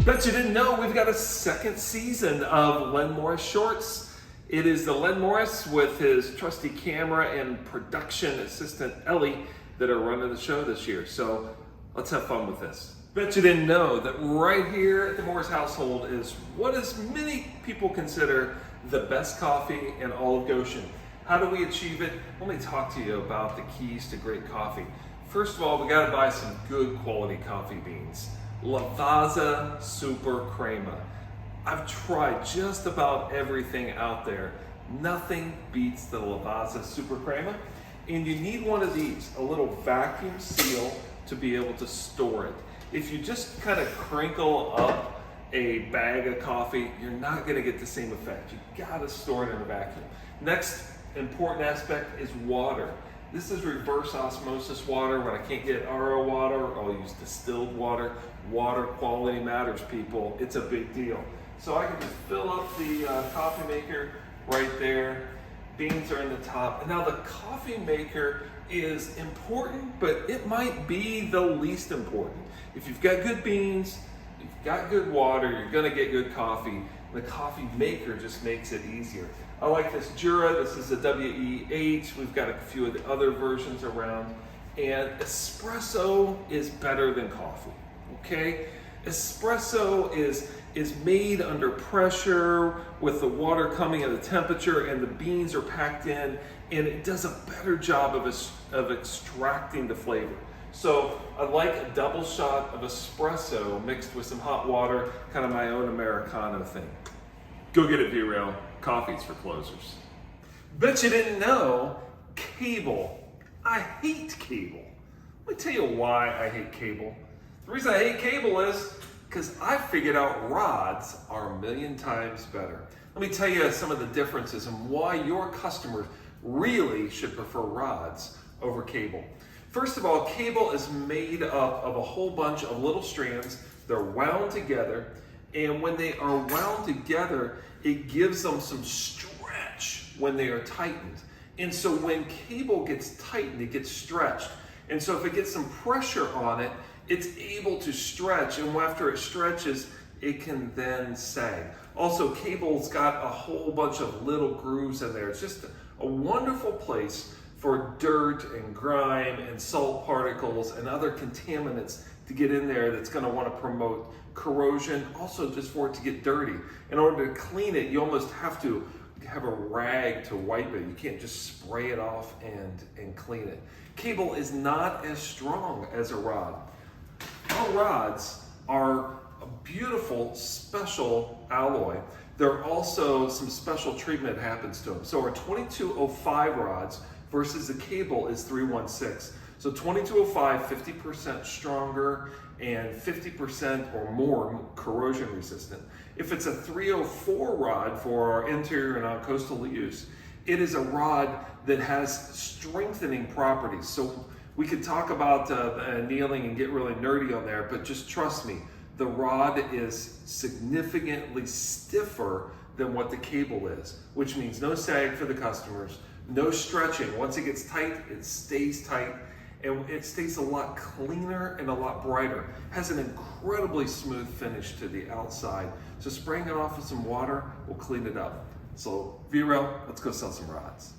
Bet you didn't know we've got a second season of Len Morris Shorts. It is the Len Morris with his trusty camera and production assistant Ellie that are running the show this year. So let's have fun with this. Bet you didn't know that right here at the Morris household is what is many people consider the best coffee in all of Goshen. How do we achieve it? Let me talk to you about the keys to great coffee. First of all, we got to buy some good quality coffee beans. Lavazza Super Crema. I've tried just about everything out there. Nothing beats the Lavazza Super Crema. And you need one of these, a little vacuum seal to be able to store it. If you just kind of crinkle up a bag of coffee, you're not going to get the same effect. You got to store it in a vacuum. Next important aspect is water. This is reverse osmosis water. When I can't get RO water, I'll use distilled water. Water quality matters, people. It's a big deal. So I can just fill up the coffee maker right there. Beans are in the top. And now the coffee maker is important, but it might be the least important. If you've got good beans, you've got good water, you're gonna get good coffee. The coffee maker just makes it easier. I like this Jura. This is a WEH. We've got a few of the other versions around. And espresso is better than coffee, okay? Espresso is made under pressure with the water coming at a temperature and the beans are packed in, and it does a better job of extracting the flavor. So I like a double shot of espresso mixed with some hot water, kind of my own Americano thing. Go get it, V-Rail. Coffee's for closers. Bet you didn't know, cable. I hate cable. Let me tell you why I hate cable. The reason I hate cable is because I figured out rods are a million times better. Let me tell you some of the differences and why your customers really should prefer rods over cable. First of all, cable is made up of a whole bunch of little strands. They're wound together, and when they are wound together, it gives them some stretch when they are tightened. And so when cable gets tightened, it gets stretched. And so if it gets some pressure on it, it's able to stretch, and after it stretches, it can then sag. Also, cable's got a whole bunch of little grooves in there. It's just a wonderful place for dirt and grime and salt particles and other contaminants to get in there that's going to want to promote corrosion, also just for it to get dirty. In order to clean it, you almost have to have a rag to wipe it. You can't just spray it off and clean it. Cable is not as strong as a rod. Our rods are a beautiful special alloy. There are also some special treatment that happens to them. So our 2205 rods versus the cable is 316. So 2205, 50% stronger and 50% or more corrosion resistant. If it's a 304 rod for our interior and non-coastal use, it is a rod that has strengthening properties. So we could talk about annealing and get really nerdy on there, but just trust me, the rod is significantly stiffer than what the cable is, which means no sag for the customers, no stretching. Once it gets tight, it stays tight, and it stays a lot cleaner and a lot brighter. Has an incredibly smooth finish to the outside. So spraying it off with some water will clean it up. So V-Rail, let's go sell some rods.